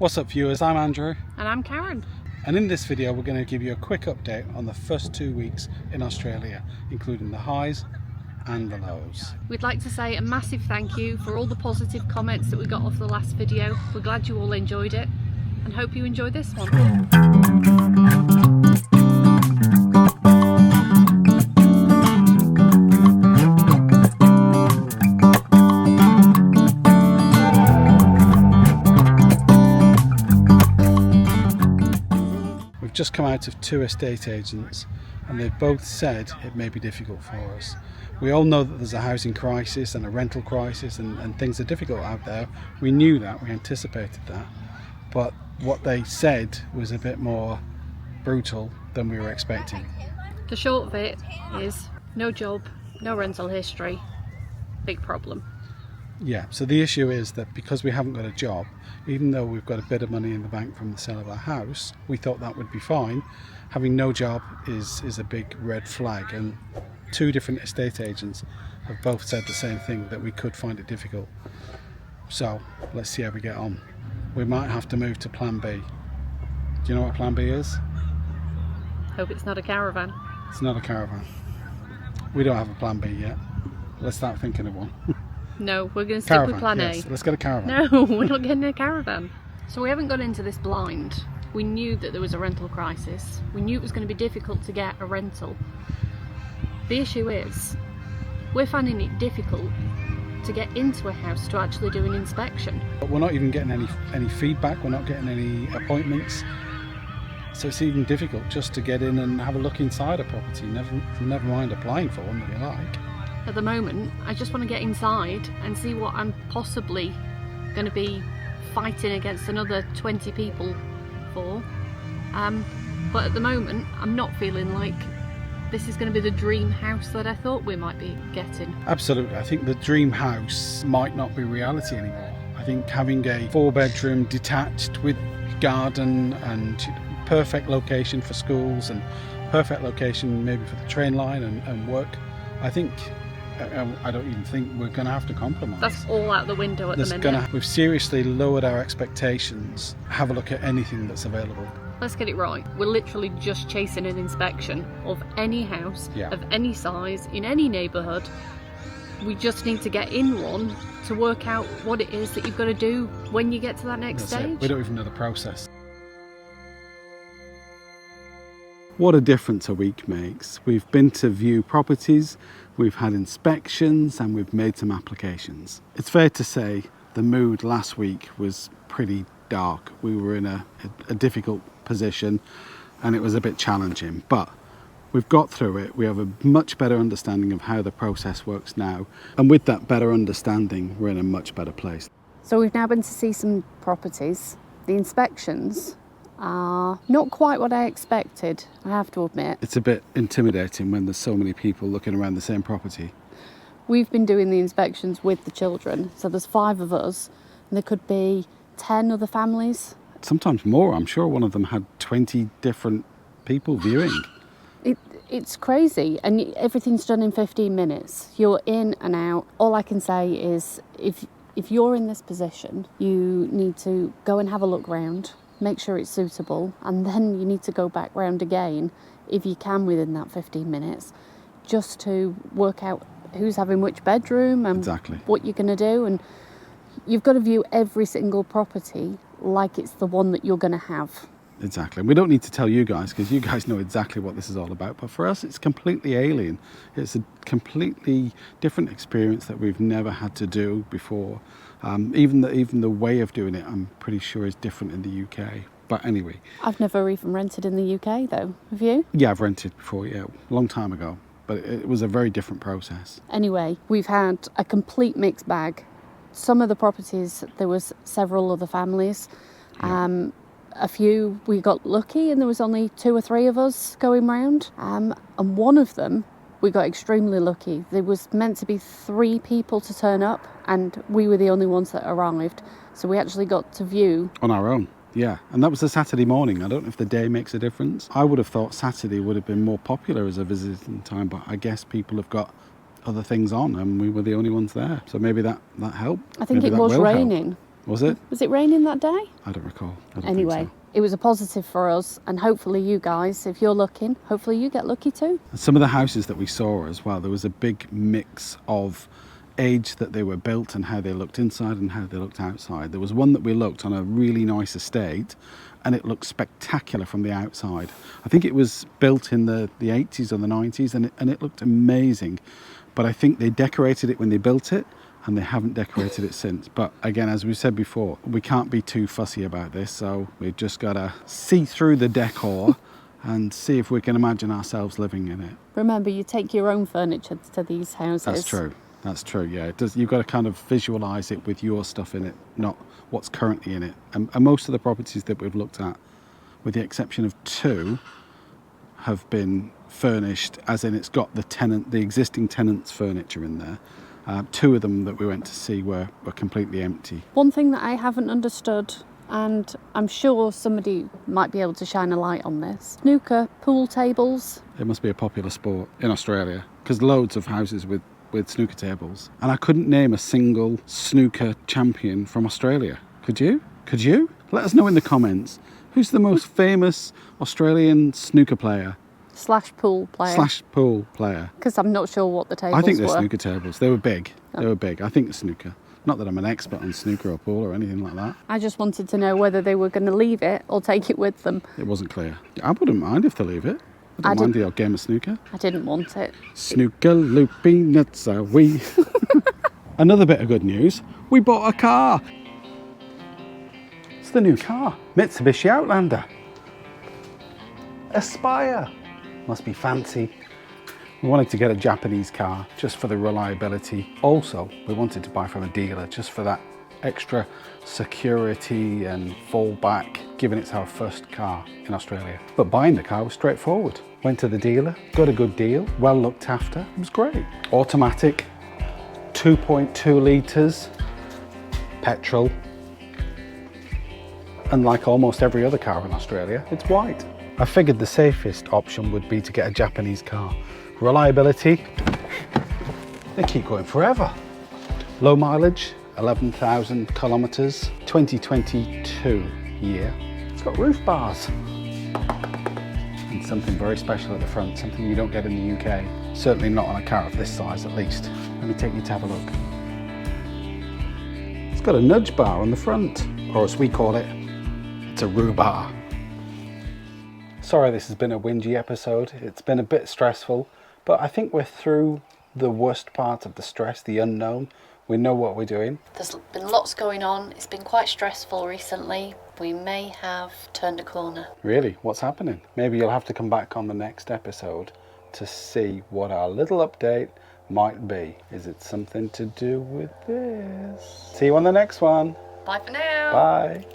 What's up viewers, I'm Andrew. And I'm Karen. And in this video we're going to give you a quick update on the first 2 weeks in Australia, including the highs and the lows. We'd like to say a massive thank you for all the positive comments that we got off the last video. We're glad you all enjoyed it and hope you enjoy this one. Just come out of 2 estate agents and they've both said it may be difficult for us. We all know that there's a housing crisis and a rental crisis and things are difficult out there. We knew that, we anticipated that, but what they said was a bit more brutal than we were expecting. The short of it is no job, no rental history, big problem. Yeah, so the issue is that because we haven't got a job, even though we've got a bit of money in the bank from the sale of our house, we thought that would be fine. Having no job is a big red flag, and 2 different estate agents have both said the same thing, that we could find it difficult. So let's see how we get on. We might have to move to plan B. Do you know what plan B is? Hope it's not a caravan. It's not a caravan. We don't have a plan B yet. Let's start thinking of one. No, we're going to stick with plan yes. A. Let's get a caravan. No, we're not getting a caravan. So we haven't gone into this blind. We knew that there was a rental crisis. We knew it was going to be difficult to get a rental. The issue is, we're finding it difficult to get into a house to actually do an inspection. But we're not even getting any feedback, we're not getting any appointments. So it's even difficult just to get in and have a look inside a property, never mind applying for one that you like. At the moment, I just want to get inside and see what I'm possibly going to be fighting against another 20 people for. But at the moment, I'm not feeling like this is going to be the dream house that I thought we might be getting. Absolutely. I think the dream house might not be reality anymore. I think having a 4-bedroom detached with garden and perfect location for schools and perfect location maybe for the train line and work, I don't even think we're going to have to compromise. That's all out the window at the minute. We've seriously lowered our expectations. Have a look at anything that's available. Let's get it right. We're literally just chasing an inspection of any house, of any size, in any neighbourhood. We just need to get in one to work out what it is that you've got to do when you get to that next stage. We don't even know the process. What a difference a week makes. We've been to view properties, we've had inspections, and we've made some applications. It's fair to say the mood last week was pretty dark. We were in a difficult position and it was a bit challenging, but we've got through it. We have a much better understanding of how the process works now, and with that better understanding we're in a much better place. So we've now been to see some properties. The inspections are not quite what I expected, I have to admit. It's a bit intimidating when there's so many people looking around the same property. We've been doing the inspections with the children, so there's 5 of us, and there could be 10 other families. Sometimes more. I'm sure one of them had 20 different people viewing. It's crazy, and everything's done in 15 minutes. You're in and out. All I can say is if you're in this position, you need to go and have a look round, make sure it's suitable, and then you need to go back round again if you can within that 15 minutes just to work out who's having which bedroom and what you're going to do. And you've got to view every single property like it's the one that you're going to have. Exactly. We don't need to tell you guys because you guys know exactly what this is all about, but for us it's completely alien. It's a completely different experience that we've never had to do before. Even the way of doing it, I'm pretty sure, is different in the UK. But anyway. I've never even rented in the UK though, have you? Yeah, I've rented before, a long time ago, but it was a very different process. Anyway, we've had a complete mixed bag. Some of the properties, there was several other families. A few we got lucky and there was only 2 or 3 of us going round. And one of them, we got extremely lucky. There was meant to be 3 people to turn up and we were the only ones that arrived. So we actually got to view. On our own, yeah. And that was a Saturday morning. I don't know if the day makes a difference. I would have thought Saturday would have been more popular as a visiting time, but I guess people have got other things on and we were the only ones there. So maybe that helped. I think it was raining. Was it? Was it raining that day? I don't recall. I don't Anyway, think so. it was a positive for us, and hopefully you guys, if you're looking, hopefully you get lucky too. Some of the houses that we saw as well, there was a big mix of age that they were built and how they looked inside and how they looked outside. There was one that we looked on a really nice estate, and it looked spectacular from the outside. I think it was built in the 80s or the 90s, and it looked amazing. But I think they decorated it when they built it, and they haven't decorated it since. But again, as we said before, we can't be too fussy about this, so we've just got to see through the decor and see if we can imagine ourselves living in it. Remember, you take your own furniture to these houses. That's true. That's true, yeah. It does. You've got to kind of visualise it with your stuff in it, not what's currently in it. And most of the properties that we've looked at, with the exception of 2, have been furnished, as in it's got the existing tenant's furniture in there. 2 of them that we went to see were completely empty. One thing that I haven't understood, and I'm sure somebody might be able to shine a light on this, snooker pool tables. It must be a popular sport in Australia, because loads of houses with snooker tables. And I couldn't name a single snooker champion from Australia. Could you? Could you? Let us know in the comments. Who's the most famous Australian snooker player? / pool player. / pool player. Because I'm not sure what the tables were. I think they're snooker tables. They were big. Oh. They were big. I think the snooker. Not that I'm an expert on snooker or pool or anything like that. I just wanted to know whether they were going to leave it or take it with them. It wasn't clear. I wouldn't mind if they leave it. I don't mind the odd game of snooker. I didn't want it. Snooker loopy nuts are we. Another bit of good news. We bought a car. It's the new car. Mitsubishi Outlander. Aspire. Must be fancy. We wanted to get a Japanese car just for the reliability. Also, we wanted to buy from a dealer just for that extra security and fallback, given it's our first car in Australia. But buying the car was straightforward. Went to the dealer, got a good deal, well looked after. It was great. Automatic, 2.2 litres, petrol, and like almost every other car in Australia, it's white. I figured the safest option would be to get a Japanese car. Reliability, they keep going forever. Low mileage, 11,000 kilometres, 2022 year. It's got roof bars. And something very special at the front, something you don't get in the UK. Certainly not on a car of this size at least. Let me take you to have a look. It's got a nudge bar on the front, or as we call it, it's a rhubar. Sorry this has been a whingy episode. It's been a bit stressful, but I think we're through the worst part of the stress, the unknown. We know what we're doing. There's been lots going on. It's been quite stressful recently. We may have turned a corner. Really? What's happening? Maybe you'll have to come back on the next episode to see what our little update might be. Is it something to do with this? See you on the next one. Bye for now. Bye.